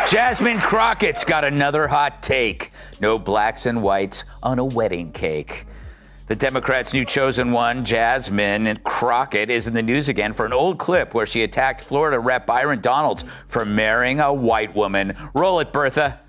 Jasmine Crockett's got another hot take. No blacks and whites on a wedding cake. The Democrats' new chosen one, Jasmine Crockett, is in the news again for an old clip where she attacked Florida Rep. Byron Donalds for marrying a white woman. Roll it, Bertha.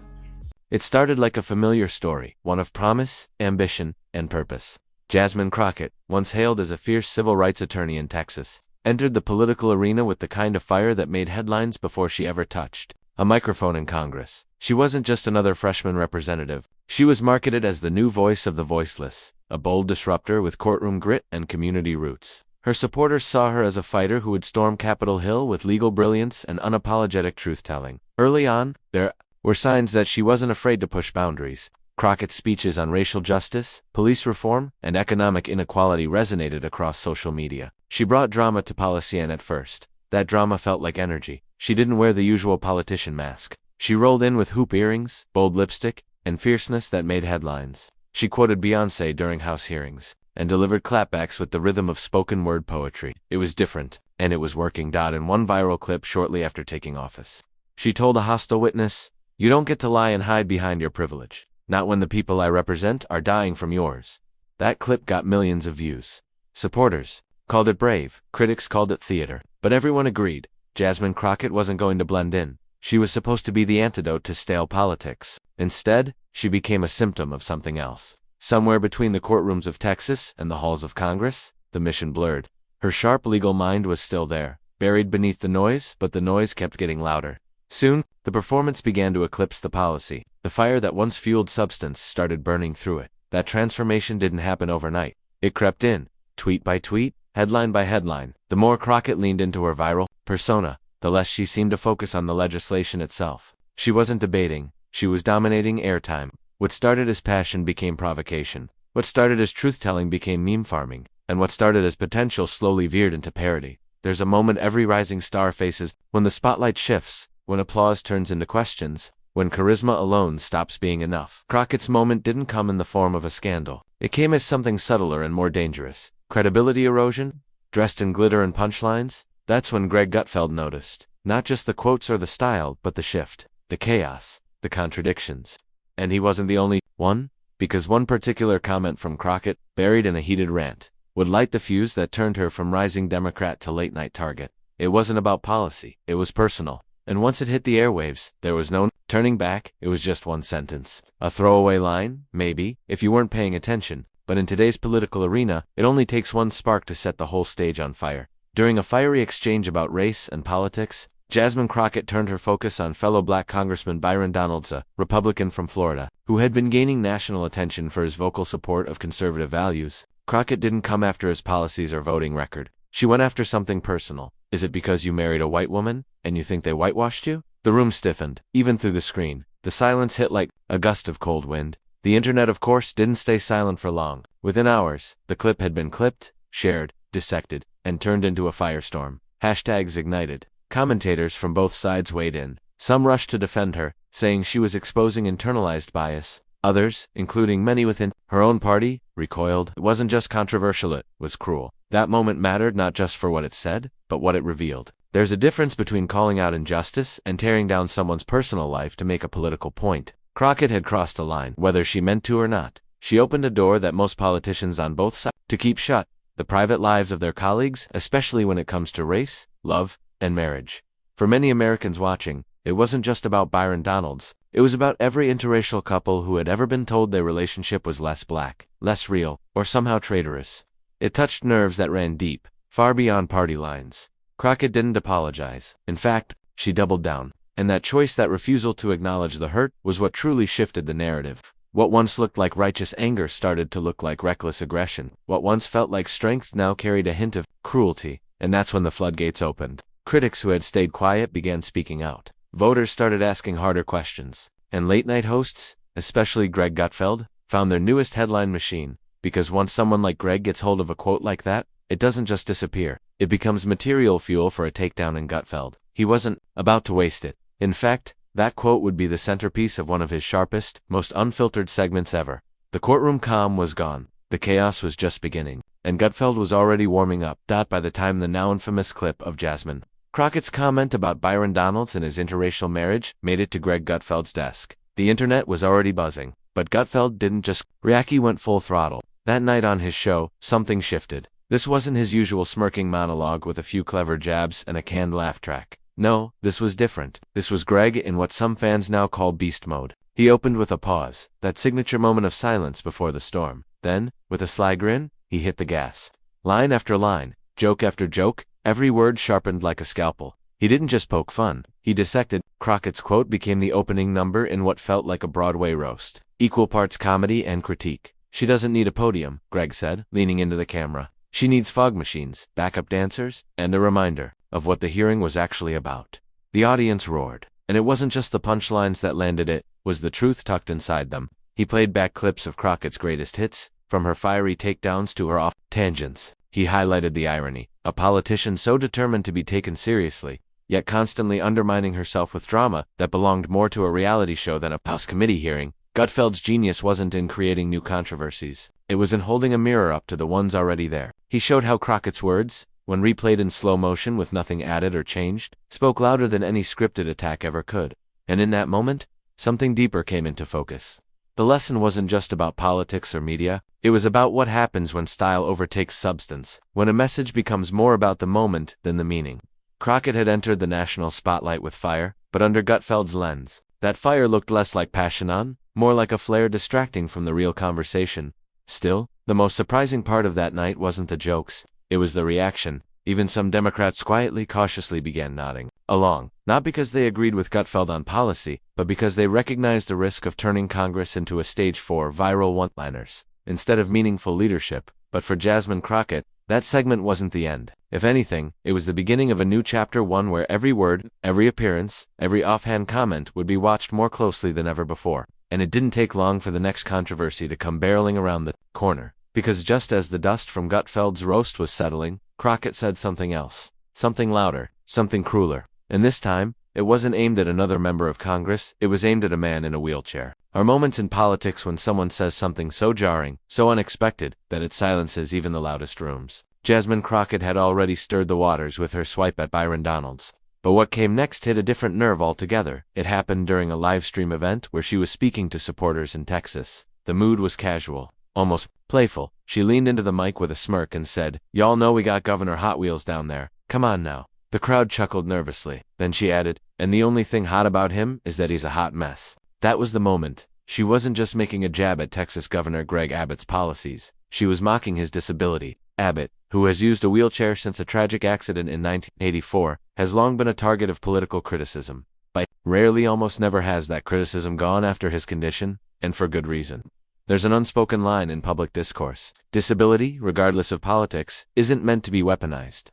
It started like a familiar story, one of promise, ambition, and purpose. Jasmine Crockett, once hailed as a fierce civil rights attorney in Texas, entered the political arena with the kind of fire that made headlines before she ever touched a microphone in Congress. She wasn't just another freshman representative. She was marketed as the new voice of the voiceless, a bold disruptor with courtroom grit and community roots. Her supporters saw her as a fighter who would storm Capitol Hill with legal brilliance and unapologetic truth-telling. Early on, there were signs that she wasn't afraid to push boundaries. Crockett's speeches on racial justice, police reform, and economic inequality resonated across social media. She brought drama to policy, and at first, that drama felt like energy. She didn't wear the usual politician mask. She rolled in with hoop earrings, bold lipstick, and fierceness that made headlines. She quoted Beyoncé during House hearings, and delivered clapbacks with the rhythm of spoken word poetry. It was different, and it was working. In one viral clip shortly after taking office, she told a hostile witness, "You don't get to lie and hide behind your privilege. Not when the people I represent are dying from yours." That clip got millions of views. Supporters called it brave, critics called it theater, but everyone agreed Jasmine Crockett wasn't going to blend in. She was supposed to be the antidote to stale politics. Instead, she became a symptom of something else. Somewhere between the courtrooms of Texas and the halls of Congress, the mission blurred. Her sharp legal mind was still there, buried beneath the noise, but the noise kept getting louder. Soon, the performance began to eclipse the policy. The fire that once fueled substance started burning through it. That transformation didn't happen overnight. It crept in, tweet by tweet, headline by headline. The more Crockett leaned into her viral persona, the less she seemed to focus on the legislation itself. She wasn't debating, she was dominating airtime. What started as passion became provocation. What started as truth-telling became meme farming. And what started as potential slowly veered into parody. There's a moment every rising star faces, when the spotlight shifts, when applause turns into questions, when charisma alone stops being enough. Crockett's moment didn't come in the form of a scandal. It came as something subtler and more dangerous. Credibility erosion, dressed in glitter and punchlines. That's when Greg Gutfeld noticed. Not just the quotes or the style, but the shift, the chaos, the contradictions. And he wasn't the only one, because one particular comment from Crockett, buried in a heated rant, would light the fuse that turned her from rising Democrat to late-night target. It wasn't about policy, it was personal. And once it hit the airwaves, there was no turning back. It was just one sentence. A throwaway line, maybe, if you weren't paying attention. But in today's political arena, it only takes one spark to set the whole stage on fire. During a fiery exchange about race and politics, Jasmine Crockett turned her focus on fellow black Congressman Byron Donalds, a Republican from Florida, who had been gaining national attention for his vocal support of conservative values. Crockett didn't come after his policies or voting record. She went after something personal. Is it because you married a white woman, and you think they whitewashed you? The room stiffened, even through the screen. The silence hit like a gust of cold wind. The internet, of course, didn't stay silent for long. Within hours, the clip had been clipped, shared, dissected, and turned into a firestorm. Hashtags ignited. Commentators from both sides weighed in. Some rushed to defend her, saying she was exposing internalized bias. Others, including many within her own party, recoiled. It wasn't just controversial, it was cruel. That moment mattered not just for what it said, but what it revealed. There's a difference between calling out injustice and tearing down someone's personal life to make a political point. Crockett had crossed a line, whether she meant to or not. She opened a door that most politicians on both sides to keep shut. The private lives of their colleagues, especially when it comes to race, love, and marriage. For many Americans watching, it wasn't just about Byron Donalds. It was about every interracial couple who had ever been told their relationship was less black, less real, or somehow traitorous. It touched nerves that ran deep, far beyond party lines. Crockett didn't apologize. In fact, she doubled down. And that choice, that refusal to acknowledge the hurt, was what truly shifted the narrative. What once looked like righteous anger started to look like reckless aggression. What once felt like strength now carried a hint of cruelty. And that's when the floodgates opened. Critics who had stayed quiet began speaking out. Voters started asking harder questions. And late-night hosts, especially Greg Gutfeld, found their newest headline machine. Because once someone like Greg gets hold of a quote like that, it doesn't just disappear. It becomes material fuel for a takedown in Gutfeld. He wasn't about to waste it. In fact, that quote would be the centerpiece of one of his sharpest, most unfiltered segments ever. The courtroom calm was gone. The chaos was just beginning. And Gutfeld was already warming up. By the time the now infamous clip of Jasmine Crockett's comment about Byron Donalds and his interracial marriage made it to Greg Gutfeld's desk. The internet was already buzzing, but Gutfeld didn't just react, he went full throttle. That night on his show, something shifted. This wasn't his usual smirking monologue with a few clever jabs and a canned laugh track. No, this was different. This was Greg in what some fans now call beast mode. He opened with a pause, that signature moment of silence before the storm. Then, with a sly grin, he hit the gas. Line after line, joke after joke, every word sharpened like a scalpel. He didn't just poke fun, he dissected. Crockett's quote became the opening number in what felt like a Broadway roast. Equal parts comedy and critique. She doesn't need a podium, Greg said, leaning into the camera. She needs fog machines, backup dancers, and a reminder of what the hearing was actually about. The audience roared. And it wasn't just the punchlines that landed, it was the truth tucked inside them. He played back clips of Crockett's greatest hits, from her fiery takedowns to her off-tangents. He highlighted the irony. A politician so determined to be taken seriously, yet constantly undermining herself with drama that belonged more to a reality show than a House committee hearing. Gutfeld's genius wasn't in creating new controversies. It was in holding a mirror up to the ones already there. He showed how Crockett's words, when replayed in slow motion with nothing added or changed, spoke louder than any scripted attack ever could. And in that moment, something deeper came into focus. The lesson wasn't just about politics or media, it was about what happens when style overtakes substance, when a message becomes more about the moment than the meaning. Crockett had entered the national spotlight with fire, but under Gutfeld's lens, that fire looked less like passion, more like a flare distracting from the real conversation. Still, the most surprising part of that night wasn't the jokes, it was the reaction. Even some Democrats quietly, cautiously began nodding along, not because they agreed with Gutfeld on policy, but because they recognized the risk of turning Congress into a stage 4 viral one-liners, instead of meaningful leadership. But for Jasmine Crockett, that segment wasn't the end. If anything, it was the beginning of a new chapter, one where every word, every appearance, every offhand comment would be watched more closely than ever before. And it didn't take long for the next controversy to come barreling around the corner, because just as the dust from Gutfeld's roast was settling, Crockett said something else, something louder, something crueler. And this time, it wasn't aimed at another member of Congress, it was aimed at a man in a wheelchair. Are moments in politics when someone says something so jarring, so unexpected, that it silences even the loudest rooms. Jasmine Crockett had already stirred the waters with her swipe at Byron Donalds. But what came next hit a different nerve altogether. It happened during a live stream event where she was speaking to supporters in Texas. The mood was casual, almost playful. She leaned into the mic with a smirk and said, "Y'all know we got Governor Hot Wheels down there. Come on now." The crowd chuckled nervously. Then she added, "And the only thing hot about him is that he's a hot mess." That was the moment. She wasn't just making a jab at Texas Governor Greg Abbott's policies. She was mocking his disability. Abbott, who has used a wheelchair since a tragic accident in 1984, has long been a target of political criticism. But rarely, almost never has that criticism gone after his condition, and for good reason. There's an unspoken line in public discourse. Disability, regardless of politics, isn't meant to be weaponized.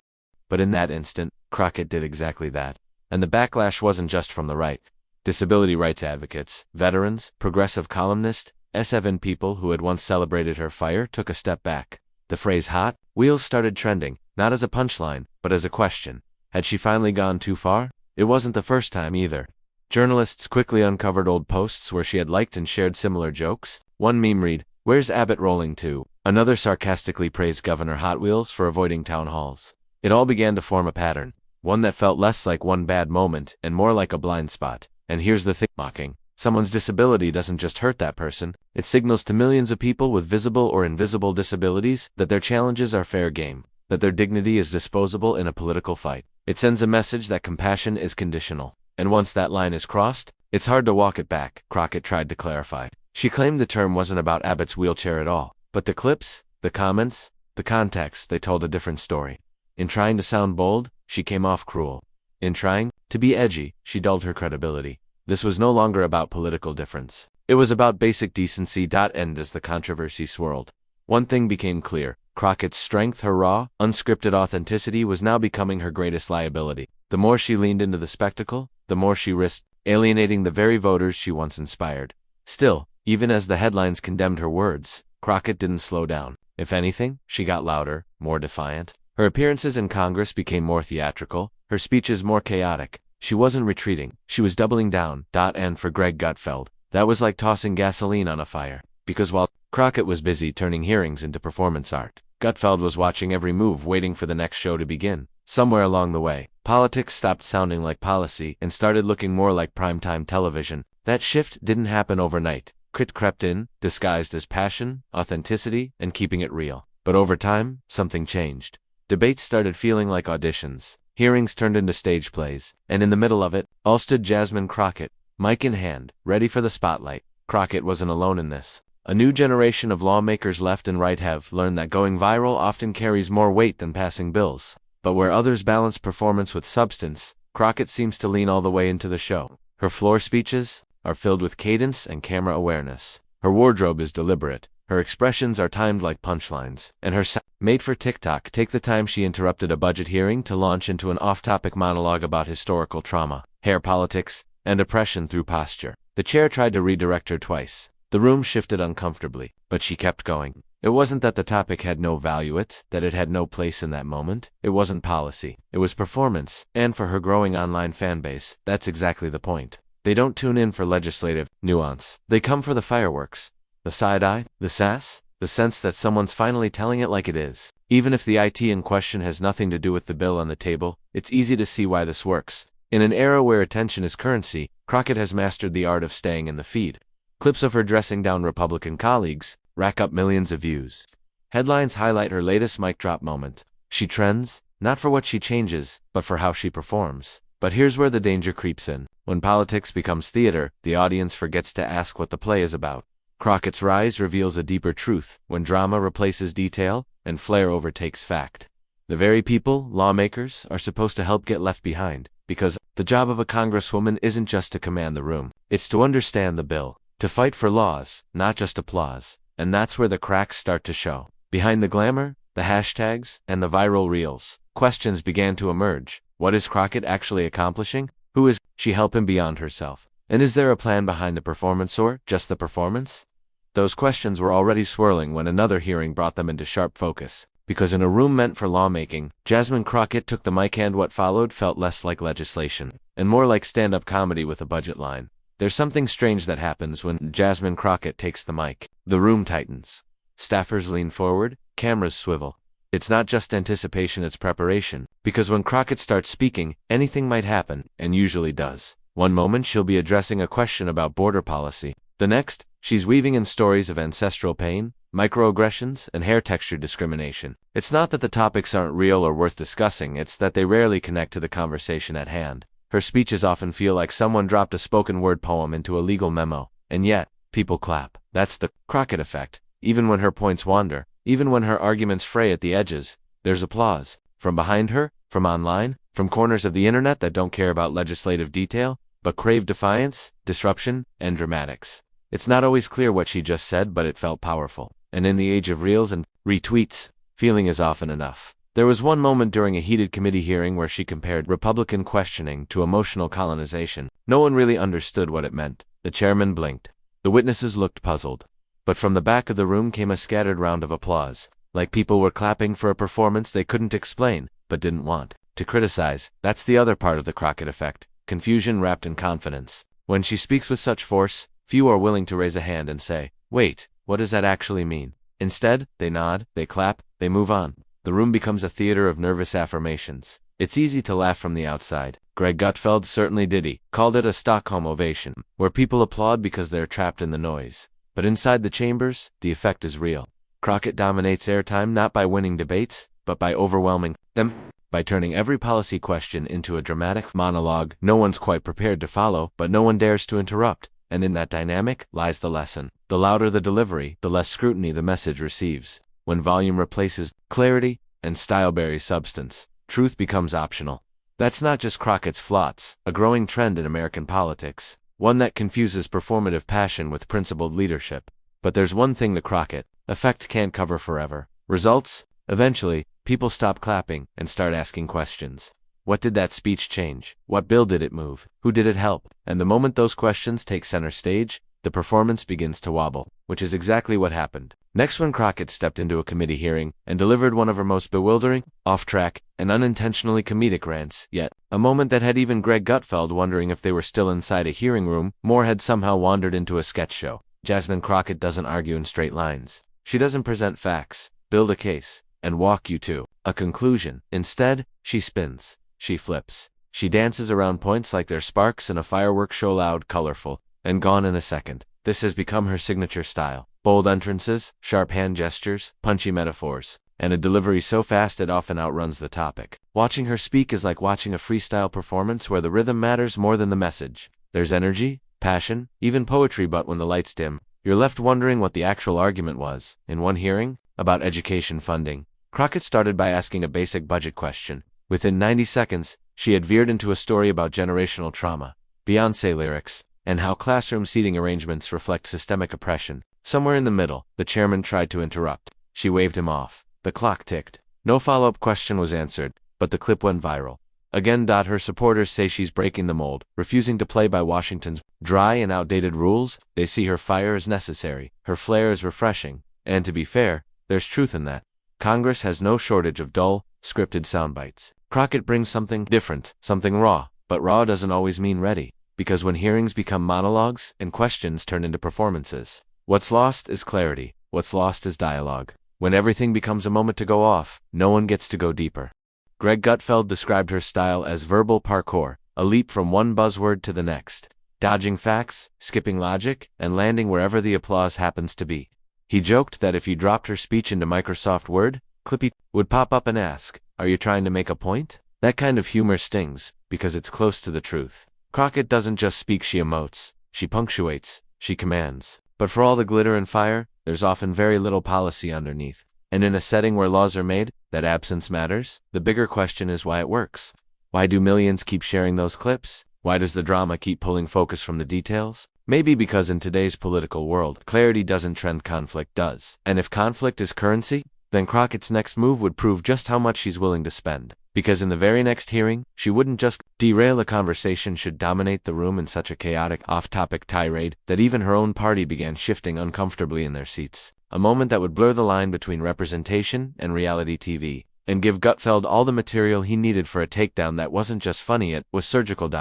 But in that instant, Crockett did exactly that. And the backlash wasn't just from the right. Disability rights advocates, veterans, progressive columnists, S7 people who had once celebrated her fire took a step back. The phrase hot wheels started trending, not as a punchline, but as a question. Had she finally gone too far? It wasn't the first time either. Journalists quickly uncovered old posts where she had liked and shared similar jokes. One meme read, "Where's Abbott rolling to?" Another sarcastically praised Governor Hot Wheels for avoiding town halls. It all began to form a pattern, one that felt less like one bad moment and more like a blind spot. And here's the thing, mocking someone's disability doesn't just hurt that person, it signals to millions of people with visible or invisible disabilities that their challenges are fair game, that their dignity is disposable in a political fight. It sends a message that compassion is conditional. And once that line is crossed, it's hard to walk it back, Crockett tried to clarify. She claimed the term wasn't about Abbott's wheelchair at all, but the clips, the comments, the context, they told a different story. In trying to sound bold, she came off cruel. In trying to be edgy, she dulled her credibility. This was no longer about political difference. It was about basic decency. And as the controversy swirled, one thing became clear. Crockett's strength, her raw, unscripted authenticity was now becoming her greatest liability. The more she leaned into the spectacle, the more she risked alienating the very voters she once inspired. Still, even as the headlines condemned her words, Crockett didn't slow down. If anything, she got louder, more defiant. Her appearances in Congress became more theatrical, her speeches more chaotic. She wasn't retreating, she was doubling down. And for Greg Gutfeld, that was like tossing gasoline on a fire. Because while Crockett was busy turning hearings into performance art, Gutfeld was watching every move, waiting for the next show to begin. Somewhere along the way, Politics stopped sounding like policy and started looking more like primetime television. That shift didn't happen overnight. Crit crept in, disguised as passion, authenticity, and keeping it real. But over time, something changed. Debates started feeling like auditions. Hearings turned into stage plays, and in the middle of it, all stood Jasmine Crockett, mic in hand, ready for the spotlight. Crockett wasn't alone in this. A new generation of lawmakers left and right have learned that going viral often carries more weight than passing bills. But where others balance performance with substance, Crockett seems to lean all the way into the show. Her floor speeches are filled with cadence and camera awareness. Her wardrobe is deliberate. Her expressions are timed like punchlines, and her made for TikTok. Take the time she interrupted a budget hearing to launch into an off-topic monologue about historical trauma, hair politics, and oppression through posture. The chair tried to redirect her twice. The room shifted uncomfortably, but she kept going. It wasn't that the topic had no value, that it had no place in that moment. It wasn't policy. It was performance, and for her growing online fanbase, that's exactly the point. They don't tune in for legislative nuance. They come for the fireworks. The side-eye, the sass, the sense that someone's finally telling it like it is. Even if the IT in question has nothing to do with the bill on the table, it's easy to see why this works. In an era where attention is currency, Crockett has mastered the art of staying in the feed. Clips of her dressing down Republican colleagues rack up millions of views. Headlines highlight her latest mic drop moment. She trends, not for what she changes, but for how she performs. But here's where the danger creeps in. When politics becomes theater, the audience forgets to ask what the play is about. Crockett's rise reveals a deeper truth when drama replaces detail and flair overtakes fact. The very people, lawmakers, are supposed to help get left behind, because the job of a congresswoman isn't just to command the room. It's to understand the bill, to fight for laws, not just applause. And that's where the cracks start to show. Behind the glamour, the hashtags, and the viral reels, questions began to emerge. What is Crockett actually accomplishing? Who is she helping beyond herself? And is there a plan behind the performance or just the performance? Those questions were already swirling when another hearing brought them into sharp focus. Because in a room meant for lawmaking, Jasmine Crockett took the mic, and what followed felt less like legislation and more like stand-up comedy with a budget line. There's something strange that happens when Jasmine Crockett takes the mic. The room tightens. Staffers lean forward, cameras swivel. It's not just anticipation, it's preparation. Because when Crockett starts speaking, anything might happen, and usually does. One moment she'll be addressing a question about border policy. The next, she's weaving in stories of ancestral pain, microaggressions, and hair texture discrimination. It's not that the topics aren't real or worth discussing, it's that they rarely connect to the conversation at hand. Her speeches often feel like someone dropped a spoken word poem into a legal memo, and yet, people clap. That's the Crockett effect. Even when her points wander, even when her arguments fray at the edges, there's applause. From behind her, from online, from corners of the internet that don't care about legislative detail, but crave defiance, disruption, and dramatics. It's not always clear what she just said, but it felt powerful. And in the age of reels and retweets, feeling is often enough. There was one moment during a heated committee hearing where she compared Republican questioning to emotional colonization. No one really understood what it meant. The chairman blinked. The witnesses looked puzzled. But from the back of the room came a scattered round of applause, like people were clapping for a performance they couldn't explain, but didn't want to criticize. That's the other part of the Crockett effect. Confusion wrapped in confidence. When she speaks with such force, few are willing to raise a hand and say, "Wait, what does that actually mean?" Instead, they nod, they clap, they move on. The room becomes a theater of nervous affirmations. It's easy to laugh from the outside. Greg Gutfeld certainly did. He called it a Stockholm ovation, where people applaud because they're trapped in the noise. But inside the chambers, the effect is real. Crockett dominates airtime not by winning debates, but by overwhelming them. By turning every policy question into a dramatic monologue no one's quite prepared to follow, but no one dares to interrupt. And in that dynamic lies the lesson. The louder the delivery, the less scrutiny the message receives. When volume replaces clarity and style buries substance, truth becomes optional. That's not just Crockett's flaws, a growing trend in American politics, one that confuses performative passion with principled leadership. But there's one thing the Crockett effect can't cover forever. Results? Eventually, people stop clapping and start asking questions. What did that speech change? What bill did it move? Who did it help? And the moment those questions take center stage, the performance begins to wobble, which is exactly what happened. Next, when Crockett stepped into a committee hearing and delivered one of her most bewildering, off-track, and unintentionally comedic rants yet, a moment that had even Greg Gutfeld wondering if they were still inside a hearing room, more had somehow wandered into a sketch show. Jasmine Crockett doesn't argue in straight lines. She doesn't present facts, build a case, and walk you to a conclusion. Instead, she spins. she flips. She dances around points like they're sparks in a fireworks show, loud, colorful, and gone in a second. This has become her signature style. Bold entrances, sharp hand gestures, punchy metaphors, and a delivery so fast it often outruns the topic. Watching her speak is like watching a freestyle performance where the rhythm matters more than the message. There's energy, passion, even poetry, but when the lights dim, you're left wondering what the actual argument was. In one hearing, about education funding, Crockett started by asking a basic budget question. Within 90 seconds, she had veered into a story about generational trauma, Beyoncé lyrics, and how classroom seating arrangements reflect systemic oppression. Somewhere in the middle, the chairman tried to interrupt. She waved him off. The clock ticked. No follow-up question was answered, but the clip went viral. Again, her supporters say she's breaking the mold, refusing to play by Washington's dry and outdated rules. They see her fire as necessary, her flair is refreshing, and to be fair, there's truth in that. Congress has no shortage of dull, scripted soundbites. Crockett brings something different, something raw, but raw doesn't always mean ready, because when hearings become monologues and questions turn into performances, what's lost is clarity, what's lost is dialogue. When everything becomes a moment to go off, no one gets to go deeper. Greg Gutfeld described her style as verbal parkour, a leap from one buzzword to the next, dodging facts, skipping logic, and landing wherever the applause happens to be. He joked that if you dropped her speech into Microsoft Word, Clippy would pop up and ask, "Are you trying to make a point?" That kind of humor stings, because it's close to the truth. Crockett doesn't just speak, she emotes, she punctuates, she commands. But for all the glitter and fire, there's often very little policy underneath. And in a setting where laws are made, that absence matters. The bigger question is why it works. Why do millions keep sharing those clips? Why does the drama keep pulling focus from the details? Maybe because in today's political world, clarity doesn't trend, conflict does. And if conflict is currency, then Crockett's next move would prove just how much she's willing to spend. Because in the very next hearing, she wouldn't just derail a conversation, should dominate the room in such a chaotic, off-topic tirade that even her own party began shifting uncomfortably in their seats. A moment that would blur the line between representation and reality TV, and give Gutfeld all the material he needed for a takedown that wasn't just funny, it was surgical.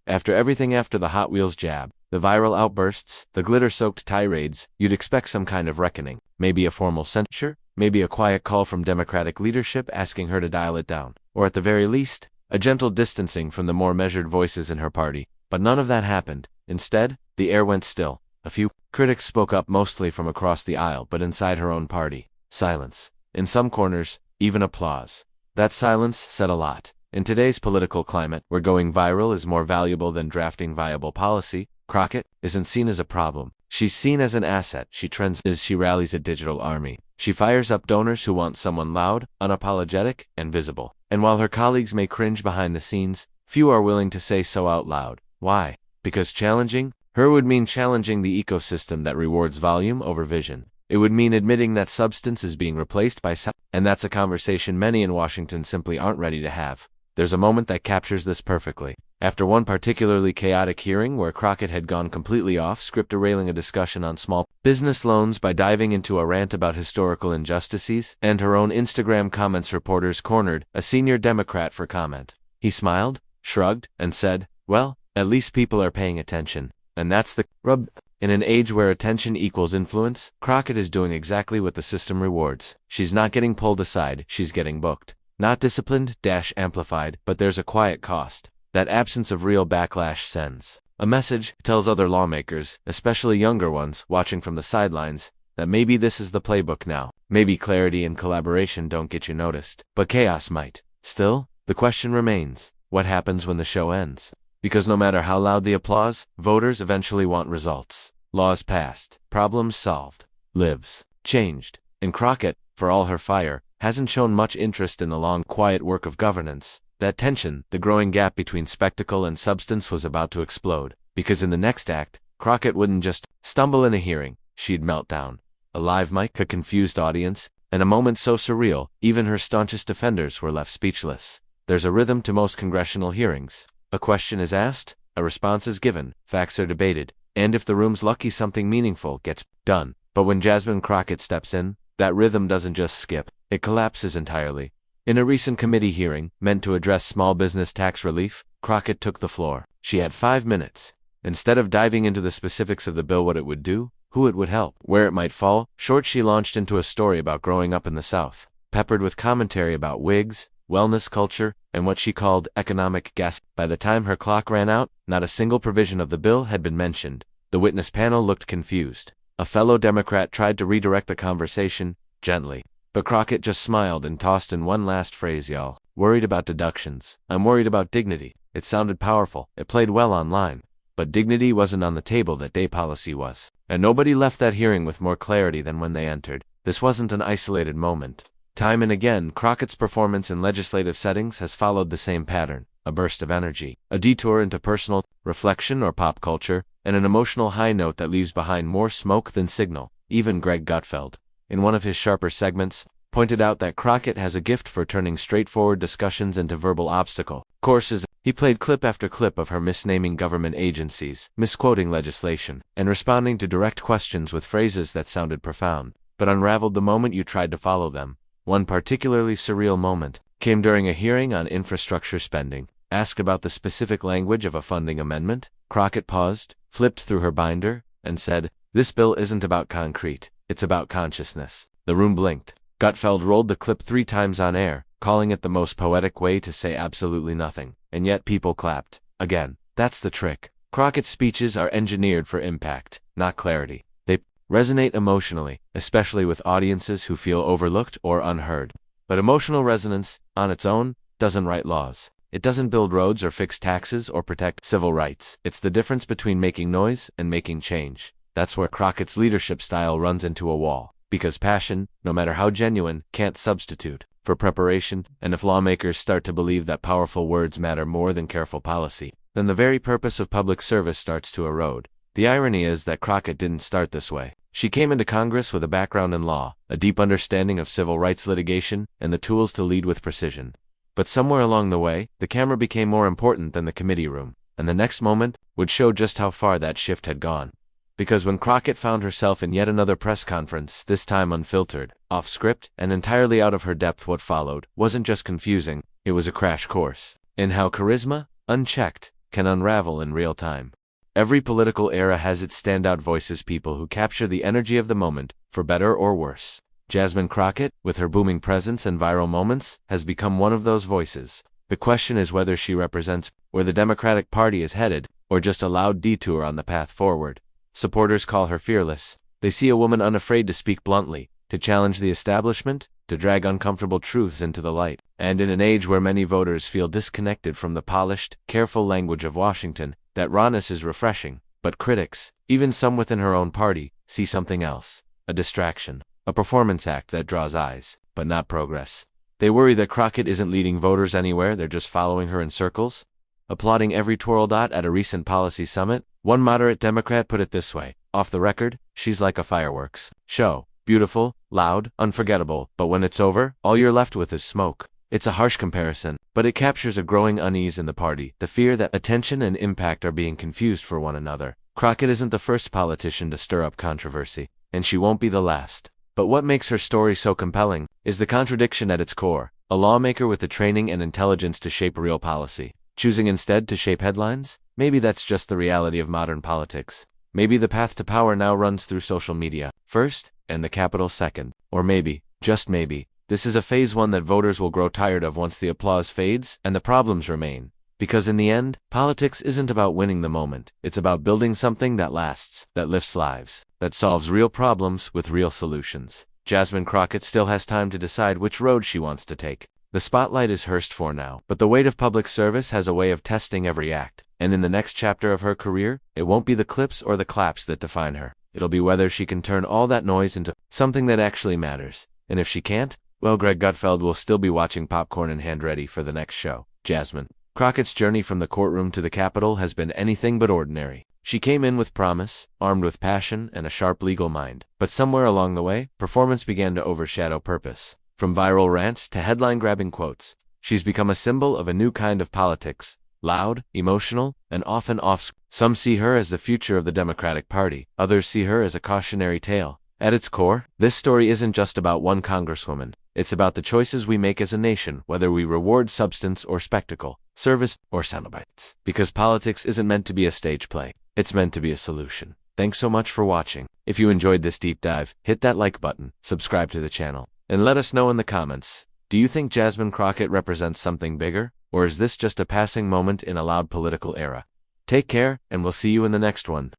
After everything, after the Hot Wheels jab, the viral outbursts, the glitter-soaked tirades, you'd expect some kind of reckoning. Maybe a formal censure, maybe a quiet call from Democratic leadership asking her to dial it down, or at the very least, a gentle distancing from the more measured voices in her party. But none of that happened. Instead, the air went still. A few critics spoke up, mostly from across the aisle, but inside her own party, silence. In some corners, even applause. That silence said a lot. In today's political climate, where going viral is more valuable than drafting viable policy, Crockett isn't seen as a problem. She's seen as an asset. She trends as she rallies a digital army. She fires up donors who want someone loud, unapologetic, and visible. And while her colleagues may cringe behind the scenes, few are willing to say so out loud. Why? Because challenging her would mean challenging the ecosystem that rewards volume over vision. It would mean admitting that substance is being replaced by sound, and that's a conversation many in Washington simply aren't ready to have. There's a moment that captures this perfectly. After one particularly chaotic hearing where Crockett had gone completely off script, derailing a discussion on small business loans by diving into a rant about historical injustices, and her own Instagram comments, reporters cornered a senior Democrat for comment. He smiled, shrugged, and said, "Well, at least people are paying attention." And that's the rub. In an age where attention equals influence, Crockett is doing exactly what the system rewards. She's not getting pulled aside, she's getting booked. Not disciplined, amplified, but there's a quiet cost. That absence of real backlash sends a message, tells other lawmakers, especially younger ones, watching from the sidelines, that maybe this is the playbook now. Maybe clarity and collaboration don't get you noticed, but chaos might. Still, the question remains, what happens when the show ends? Because no matter how loud the applause, voters eventually want results. Laws passed, problems solved, lives changed. And Crockett, for all her fire, hasn't shown much interest in the long, quiet work of governance. That tension, the growing gap between spectacle and substance, was about to explode. Because in the next act, Crockett wouldn't just stumble in a hearing, she'd melt down. A live mic, a confused audience, and a moment so surreal, even her staunchest defenders were left speechless. There's a rhythm to most congressional hearings. A question is asked, a response is given, facts are debated, and if the room's lucky, something meaningful gets done. But when Jasmine Crockett steps in, that rhythm doesn't just skip, it collapses entirely. In a recent committee hearing, meant to address small business tax relief, Crockett took the floor. She had 5 minutes. Instead of diving into the specifics of the bill, what it would do, who it would help, where it might fall short, she launched into a story about growing up in the South, peppered with commentary about wigs, wellness culture, and what she called economic gas. By the time her clock ran out, not a single provision of the bill had been mentioned. The witness panel looked confused. A fellow Democrat tried to redirect the conversation, gently. But Crockett just smiled and tossed in one last phrase, y'all. Worried about deductions. I'm worried about dignity. It sounded powerful. It played well online. But dignity wasn't on the table that day, policy was. And nobody left that hearing with more clarity than when they entered. This wasn't an isolated moment. Time and again, Crockett's performance in legislative settings has followed the same pattern. A burst of energy, a detour into personal reflection or pop culture, and an emotional high note that leaves behind more smoke than signal. Even Greg Gutfeld, in one of his sharper segments, pointed out that Crockett has a gift for turning straightforward discussions into verbal obstacle courses. He played clip after clip of her misnaming government agencies, misquoting legislation, and responding to direct questions with phrases that sounded profound, but unraveled the moment you tried to follow them. One particularly surreal moment came during a hearing on infrastructure spending. Asked about the specific language of a funding amendment, Crockett paused, flipped through her binder, and said, "This bill isn't about concrete, it's about consciousness." The room blinked. Gutfeld rolled the clip 3 times on air, calling it the most poetic way to say absolutely nothing, and yet people clapped. Again, that's the trick. Crockett's speeches are engineered for impact, not clarity. They resonate emotionally, especially with audiences who feel overlooked or unheard. But emotional resonance, on its own, doesn't write laws. It doesn't build roads or fix taxes or protect civil rights. It's the difference between making noise and making change. That's where Crockett's leadership style runs into a wall. Because passion, no matter how genuine, can't substitute for preparation, and if lawmakers start to believe that powerful words matter more than careful policy, then the very purpose of public service starts to erode. The irony is that Crockett didn't start this way. She came into Congress with a background in law, a deep understanding of civil rights litigation, and the tools to lead with precision. But somewhere along the way, the camera became more important than the committee room, and the next moment would show just how far that shift had gone. Because when Crockett found herself in yet another press conference, this time unfiltered, off script, and entirely out of her depth, what followed wasn't just confusing, it was a crash course in how charisma, unchecked, can unravel in real time. Every political era has its standout voices, people who capture the energy of the moment, for better or worse. Jasmine Crockett, with her booming presence and viral moments, has become one of those voices. The question is whether she represents where the Democratic Party is headed, or just a loud detour on the path forward. Supporters call her fearless. They see a woman unafraid to speak bluntly, to challenge the establishment, to drag uncomfortable truths into the light. And in an age where many voters feel disconnected from the polished, careful language of Washington, that rawness is refreshing. But critics, even some within her own party, see something else. A distraction. A performance act that draws eyes, but not progress. They worry that Crockett isn't leading voters anywhere, they're just following her in circles. Applauding every twirl dot at a recent policy summit, one moderate Democrat put it this way: off the record, she's like a fireworks show. Beautiful, loud, unforgettable, but when it's over, all you're left with is smoke. It's a harsh comparison, but it captures a growing unease in the party, the fear that attention and impact are being confused for one another. Crockett isn't the first politician to stir up controversy, and she won't be the last. But what makes her story so compelling is the contradiction at its core. A lawmaker with the training and intelligence to shape real policy, choosing instead to shape headlines? Maybe that's just the reality of modern politics. Maybe the path to power now runs through social media first, and the Capitol second. Or maybe, just maybe, this is a phase one that voters will grow tired of once the applause fades and the problems remain. Because in the end, politics isn't about winning the moment. It's about building something that lasts, that lifts lives, that solves real problems with real solutions. Jasmine Crockett still has time to decide which road she wants to take. The spotlight is hers for now, but the weight of public service has a way of testing every act. And in the next chapter of her career, it won't be the clips or the claps that define her. It'll be whether she can turn all that noise into something that actually matters. And if she can't, well, Greg Gutfeld will still be watching popcorn in hand, ready for the next show. Jasmine Crockett's journey from the courtroom to the Capitol has been anything but ordinary. She came in with promise, armed with passion and a sharp legal mind. But somewhere along the way, performance began to overshadow purpose. From viral rants to headline-grabbing quotes, she's become a symbol of a new kind of politics. Loud, emotional, and often off. Some see her as the future of the Democratic Party. Others see her as a cautionary tale. At its core, this story isn't just about one congresswoman. It's about the choices we make as a nation, whether we reward substance or spectacle, service or soundbites. Because politics isn't meant to be a stage play. It's meant to be a solution. Thanks so much for watching. If you enjoyed this deep dive, hit that like button, subscribe to the channel, and let us know in the comments. Do you think Jasmine Crockett represents something bigger, or is this just a passing moment in a loud political era? Take care, and we'll see you in the next one.